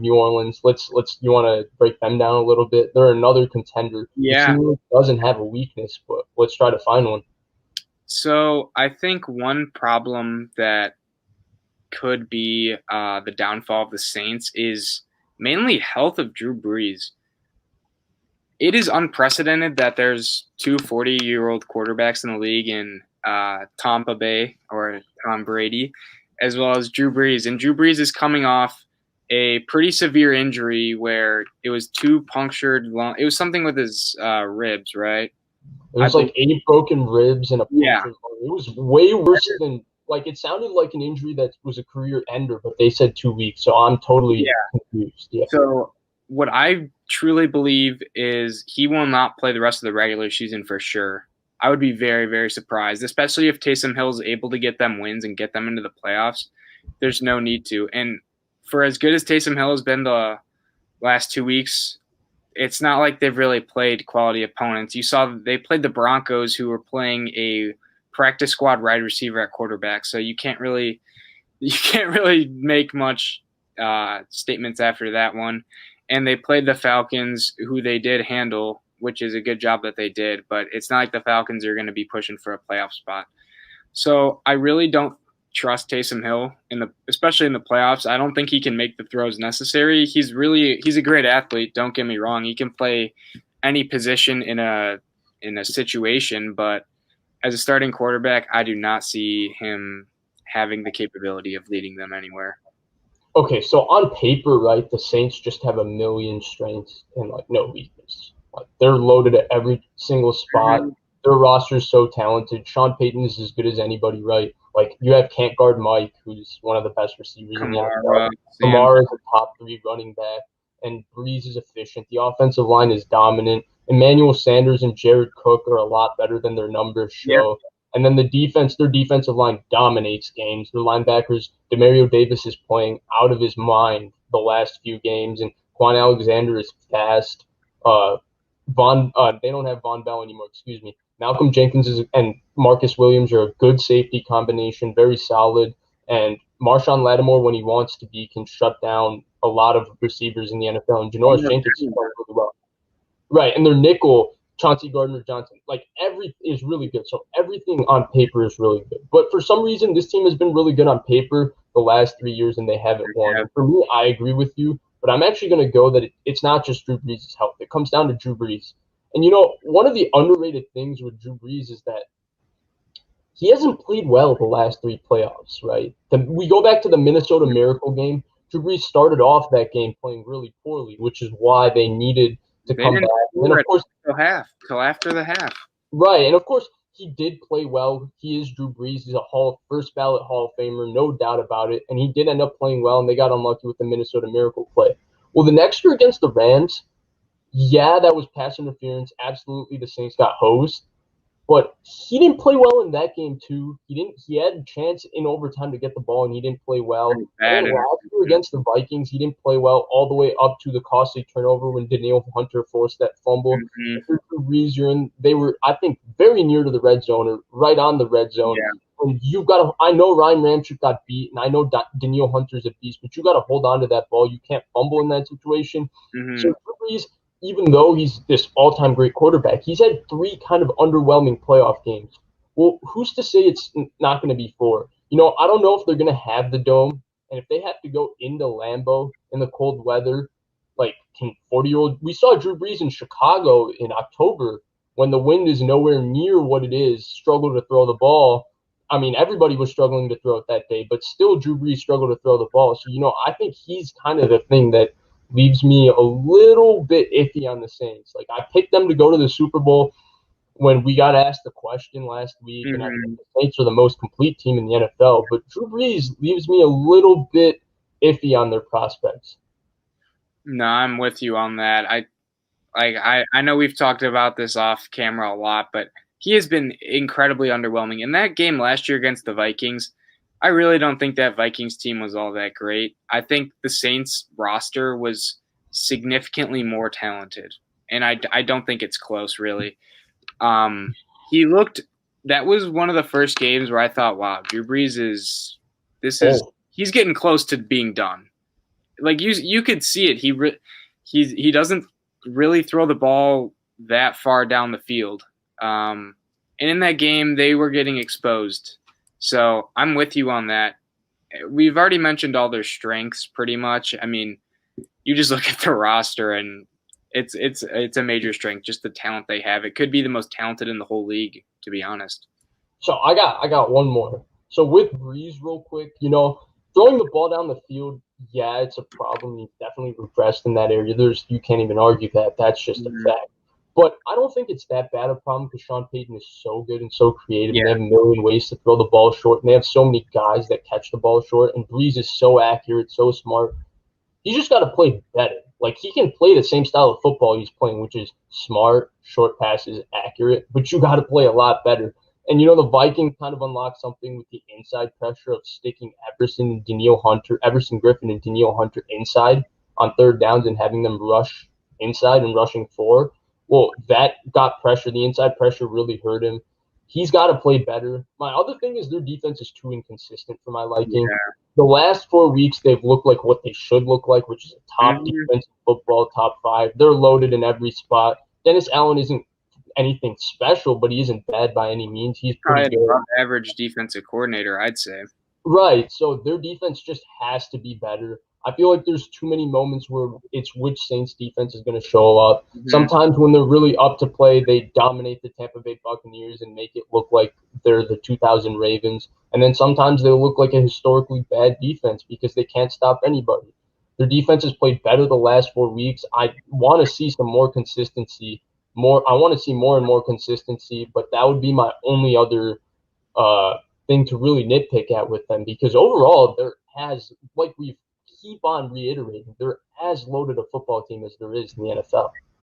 New Orleans. You want to break them down a little bit? They're another contender. Yeah. The team doesn't have a weakness, but let's try to find one. So I think one problem that could be the downfall of the Saints is mainly health of Drew Brees. It is unprecedented that there's two 40-year-old quarterbacks in the league in Tampa Bay or Tom Brady, as well as Drew Brees. And Drew Brees is coming off a pretty severe injury where it was two punctured lung. It was something with his ribs, right? It was like 8 broken ribs and a Yeah. punctured lung. It was way worse than like it sounded like an injury that was a career ender, but they said 2 weeks. So I'm totally confused. Yeah. So what I truly believe is he will not play the rest of the regular season for sure. I would be very, very surprised, especially if Taysom Hill is able to get them wins and get them into the playoffs. There's no need to. And for as good as Taysom Hill has been the last 2 weeks, it's not like they've really played quality opponents. You saw they played the Broncos, who were playing a practice squad wide receiver at quarterback. So you can't really make much statements after that one. And they played the Falcons, who they did handle, which is a good job that they did. But it's not like the Falcons are going to be pushing for a playoff spot. So I really don't trust Taysom Hill especially in the playoffs. I don't think he can make the throws necessary. He's a great athlete. Don't get me wrong. He can play any position in a situation, but as a starting quarterback, I do not see him having the capability of leading them anywhere. Okay, so on paper, right, the Saints just have a million strengths and like no weakness. Like they're loaded at every single spot. Mm-hmm. Their roster is so talented. Sean Payton is as good as anybody, right? Like you have can't guard Mike, who's one of the best receivers in the NFL. Kamara is a top 3 running back, and Brees is efficient. The offensive line is dominant. Emmanuel Sanders and Jared Cook are a lot better than their numbers show. Yeah. And then their defensive line dominates games. Their linebackers, Demario Davis is playing out of his mind the last few games, and Quan Alexander is fast. They don't have Von Bell anymore, excuse me. Malcolm Jenkins and Marcus Williams are a good safety combination, very solid. And Marshawn Lattimore, when he wants to be, can shut down a lot of receivers in the NFL. And Janoris Jenkins is playing really well. Right, and their nickel, Chauncey Gardner-Johnson, is really good. So everything on paper is really good. But for some reason, this team has been really good on paper the last 3 years, and they haven't won. Yeah. For me, I agree with you, but I'm actually going to go that it's not just Drew Brees' health. It comes down to Drew Brees. And, one of the underrated things with Drew Brees is that he hasn't played well the last 3 playoffs, right? We go back to the Minnesota Miracle game. Drew Brees started off that game playing really poorly, which is why they needed to come back. And of course, till after the half. Right, and of course, he did play well. He is Drew Brees. He's a first ballot Hall of Famer, no doubt about it. And he did end up playing well, and they got unlucky with the Minnesota Miracle play. Well, the next year against the Rams, yeah, that was pass interference. Absolutely, the Saints got hosed. But he didn't play well in that game too. He had a chance in overtime to get the ball, and he didn't play well. And last year against the Vikings, he didn't play well all the way up to the costly turnover when Danielle Hunter forced that fumble. Mm-hmm. They were, I think, very near to the red zone or right on the red zone. Yeah. And I know Ryan Ramczyk got beat, and I know Danielle Hunter's a beast, but you got to hold on to that ball. You can't fumble in that situation. Mm-hmm. So Brees, even though he's this all-time great quarterback, he's had 3 kind of underwhelming playoff games. Well, who's to say it's not going to be 4? I don't know if they're going to have the dome, and if they have to go into Lambeau in the cold weather, like 40-year-old. We saw Drew Brees in Chicago in October when the wind is nowhere near what it is, struggle to throw the ball. I mean, everybody was struggling to throw it that day, but still Drew Brees struggled to throw the ball. So, I think he's kind of the thing that leaves me a little bit iffy on the Saints. Like, I picked them to go to the Super Bowl when we got asked the question last week, and I think the Saints are the most complete team in the NFL. But Drew Brees leaves me a little bit iffy on their prospects. No, I'm with you on that. I know we've talked about this off camera a lot, but he has been incredibly underwhelming. In that game last year against the Vikings, I really don't think that Vikings team was all that great. I think the Saints roster was significantly more talented, and I don't think it's close, really. That was one of the first games where I thought, wow, Drew Brees he's getting close to being done. like you could see it. He doesn't really throw the ball that far down the field. And in that game, they were getting exposed. So I'm with you on that. We've already mentioned all their strengths pretty much. I mean, you just look at the roster and it's a major strength, just the talent they have. It could be the most talented in the whole league, to be honest. So I got one more. So with Breeze, real quick, throwing the ball down the field, yeah, it's a problem. He's definitely regressed in that area. You can't even argue that. That's just a fact. But I don't think it's that bad a problem because Sean Payton is so good and so creative. Yeah. And they have a million ways to throw the ball short. And they have so many guys that catch the ball short. And Breeze is so accurate, so smart. He just got to play better. Like, he can play the same style of football he's playing, which is smart, short passes, accurate. But you got to play a lot better. And, the Vikings kind of unlocked something with the inside pressure of sticking Everson Griffin and Danielle Hunter inside on third downs and having them rush inside and rushing four. Well, that got pressure. The inside pressure really hurt him. He's got to play better. My other thing is their defense is too inconsistent for my liking. Yeah. The last 4 weeks, they've looked like what they should look like, which is a top defense in football, top 5. They're loaded in every spot. Dennis Allen isn't anything special, but he isn't bad by any means. He's pretty good. Above average defensive coordinator, I'd say. Right. So their defense just has to be better. I feel like there's too many moments where it's which Saints defense is going to show up. Sometimes when they're really up to play, they dominate the Tampa Bay Buccaneers and make it look like they're the 2000 Ravens. And then sometimes they'll look like a historically bad defense because they can't stop anybody. Their defense has played better the last 4 weeks. I want to see some more consistency. I want to see more and more consistency, but that would be my only other thing to really nitpick at with them because overall, like we keep on reiterating, they're as loaded a football team as there is in the NFL.